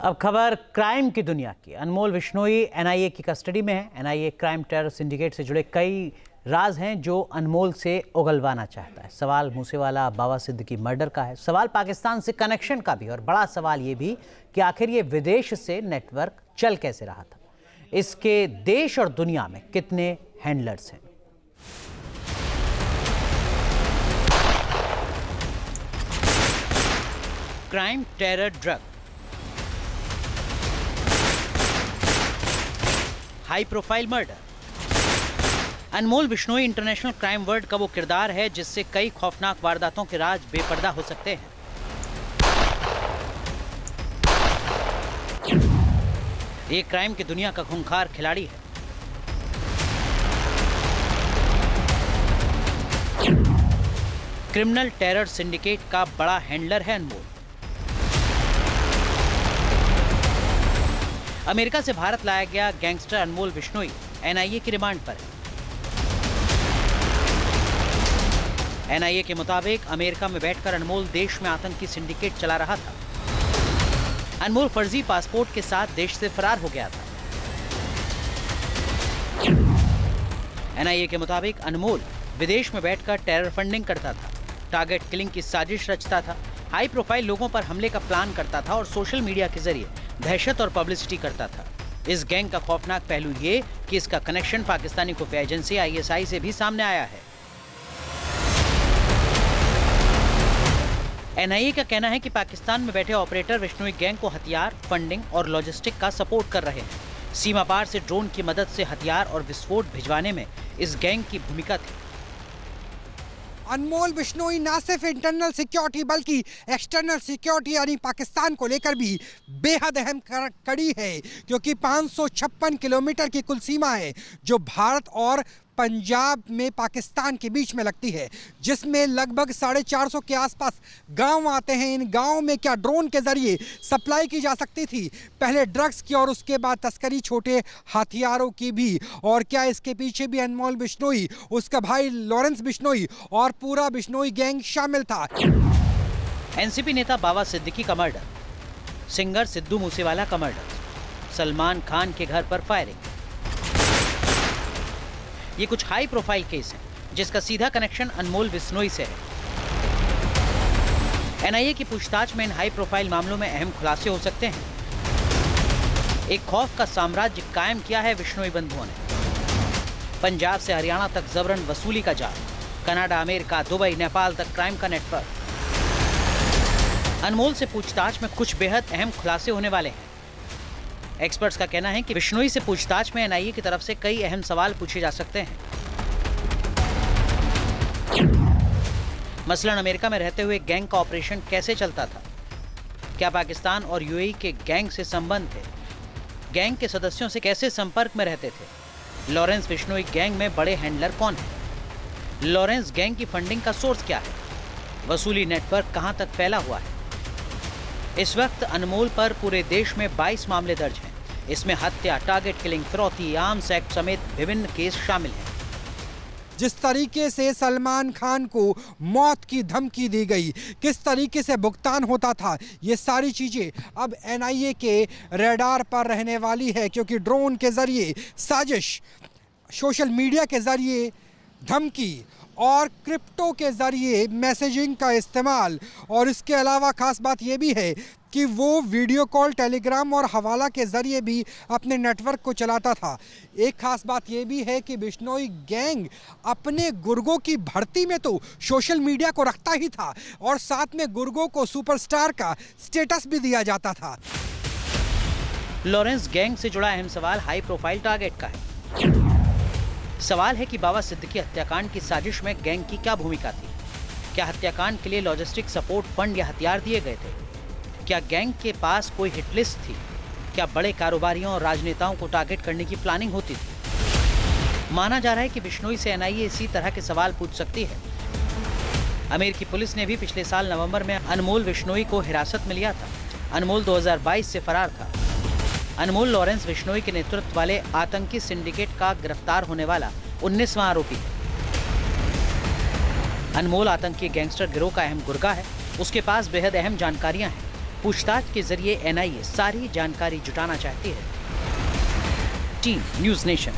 अब खबर क्राइम की दुनिया की। अनमोल बिश्नोई एनआईए की कस्टडी में है। एनआईए क्राइम टेरर सिंडिकेट से जुड़े कई राज हैं जो अनमोल से उगलवाना चाहता है। सवाल मूसेवाला बाबा सिद्दीकी मर्डर का है, सवाल पाकिस्तान से कनेक्शन का भी, और बड़ा सवाल ये भी कि आखिर ये विदेश से नेटवर्क चल कैसे रहा था। इसके देश और दुनिया में कितने हैंडलर्स हैं। Crime, terror, drug, high profile murder. Anmol Bishnoi international crime world का वो किरदार है जिससे कई खौफनाक वारदातों के राज बेपर्दा हो सकते हैं। ये क्राइम की दुनिया का खूंखार खिलाड़ी है। क्रिमिनल टेरर सिंडिकेट का बड़ा हैंडलर है अनमोल। अमेरिका से भारत लाया गया गैंगस्टर अनमोल बिश्नोई एनआईए की रिमांड पर है। एनआईए के मुताबिक अमेरिका में बैठकर अनमोल देश में आतंकी सिंडिकेट चला रहा था। अनमोल फर्जी पासपोर्ट के साथ देश से फरार हो गया था। एनआईए के मुताबिक अनमोल विदेश में बैठकर टेरर फंडिंग करता था, टारगेट किलिंग की साजिश रचता था, हाई प्रोफाइल लोगों पर हमले का प्लान करता था और सोशल मीडिया के जरिए दहशत और पब्लिसिटी करता था। इस गैंग का खौफनाक पहलू ये कि इसका कनेक्शन पाकिस्तानी खुफिया एजेंसी आईएसआई से भी सामने आया है। एनआईए का कहना है कि पाकिस्तान में बैठे ऑपरेटर बिश्नोई गैंग को हथियार, फंडिंग और लॉजिस्टिक का सपोर्ट कर रहे हैं। सीमा पार से ड्रोन की मदद से हथियार और विस्फोट भिजवाने में इस गैंग की भूमिका थी। अनमोल बिश्नोई न सिर्फ इंटरनल सिक्योरिटी बल्कि एक्सटर्नल सिक्योरिटी यानी पाकिस्तान को लेकर भी बेहद अहम कड़ी है, क्योंकि 556 किलोमीटर की कुल सीमा है जो भारत और पंजाब में पाकिस्तान के बीच में लगती है, जिसमें लगभग 450 के आसपास गांव आते हैं। इन गांवों में क्या ड्रोन के जरिए सप्लाई की जा सकती थी, पहले ड्रग्स की और उसके बाद तस्करी, छोटे हथियारों की भी। और क्या इसके पीछे भी अनमोल बिश्नोई, उसका भाई लॉरेंस बिश्नोई और पूरा बिश्नोई गैंग शामिल था। एनसीपी नेता बाबा सिद्दीकी का मर्डर, सिंगर सिद्धू मूसेवाला का मर्डर, सलमान खान के घर पर फायरिंग, ये कुछ हाई प्रोफाइल केस हैं जिसका सीधा कनेक्शन अनमोल बिश्नोई से है। एनआईए की पूछताछ में इन हाई प्रोफाइल मामलों में अहम खुलासे हो सकते हैं। एक खौफ का साम्राज्य कायम किया है बिश्नोई बंधुओं ने। पंजाब से हरियाणा तक जबरन वसूली का जाल, कनाडा, अमेरिका, दुबई, नेपाल तक क्राइम का नेटवर्क। अनमोल से पूछताछ में कुछ बेहद अहम खुलासे होने वाले हैं। एक्सपर्ट्स का कहना है कि बिश्नोई से पूछताछ में एनआईए की तरफ से कई अहम सवाल पूछे जा सकते हैं। मसलन अमेरिका में रहते हुए गैंग का ऑपरेशन कैसे चलता था, क्या पाकिस्तान और यूएई के गैंग से संबंध थे, गैंग के सदस्यों से कैसे संपर्क में रहते थे, लॉरेंस बिश्नोई गैंग में बड़े हैंडलर कौन है, लॉरेंस गैंग की फंडिंग का सोर्स क्या है, वसूली नेटवर्क कहां तक फैला हुआ है। इस वक्त अनमोल पर पूरे देश में 22 मामले दर्ज हैं। इसमें हत्या, टारगेट किलिंग, फिरौती, आर्म्स एक्ट समेत विभिन्न केस शामिल हैं। जिस तरीके से सलमान खान को मौत की धमकी दी गई, किस तरीके से भुगतान होता था, ये सारी चीज़ें अब एनआईए के रडार पर रहने वाली है, क्योंकि ड्रोन के ज़रिए साजिश, सोशल मीडिया के ज़रिए धमकी और क्रिप्टो के ज़रिए मैसेजिंग का इस्तेमाल। और इसके अलावा ख़ास बात यह भी है कि वो वीडियो कॉल, टेलीग्राम और हवाला के ज़रिए भी अपने नेटवर्क को चलाता था। एक ख़ास बात यह भी है कि बिश्नोई गैंग अपने गुर्गों की भर्ती में तो सोशल मीडिया को रखता ही था और साथ में गुर्गों को सुपरस्टार का स्टेटस भी दिया जाता था। लॉरेंस गैंग से जुड़ा अहम सवाल हाई प्रोफाइल टारगेट का है। सवाल है कि बाबा सिद्दीकी हत्याकांड की साजिश में गैंग की क्या भूमिका थी। क्या हत्याकांड के लिए लॉजिस्टिक सपोर्ट, फंड या हथियार दिए गए थे? क्या गैंग के पास कोई हिट लिस्ट थी? क्या बड़े कारोबारियों और राजनेताओं को टारगेट करने की प्लानिंग होती थी? माना जा रहा है कि बिश्नोई से एनआईए इसी तरह के सवाल पूछ सकती है। अमेरिकी पुलिस ने भी पिछले साल नवंबर में अनमोल बिश्नोई को हिरासत में लिया था। अनमोल 2022 से फरार था। अनमोल लॉरेंस बिश्नोई के नेतृत्व वाले आतंकी सिंडिकेट का गिरफ्तार होने वाला 19वां आरोपी है। अनमोल आतंकी गैंगस्टर गिरोह का अहम गुर्गा है। उसके पास बेहद अहम जानकारियां हैं। पूछताछ के जरिए एनआईए सारी जानकारी जुटाना चाहती है। Team news nation.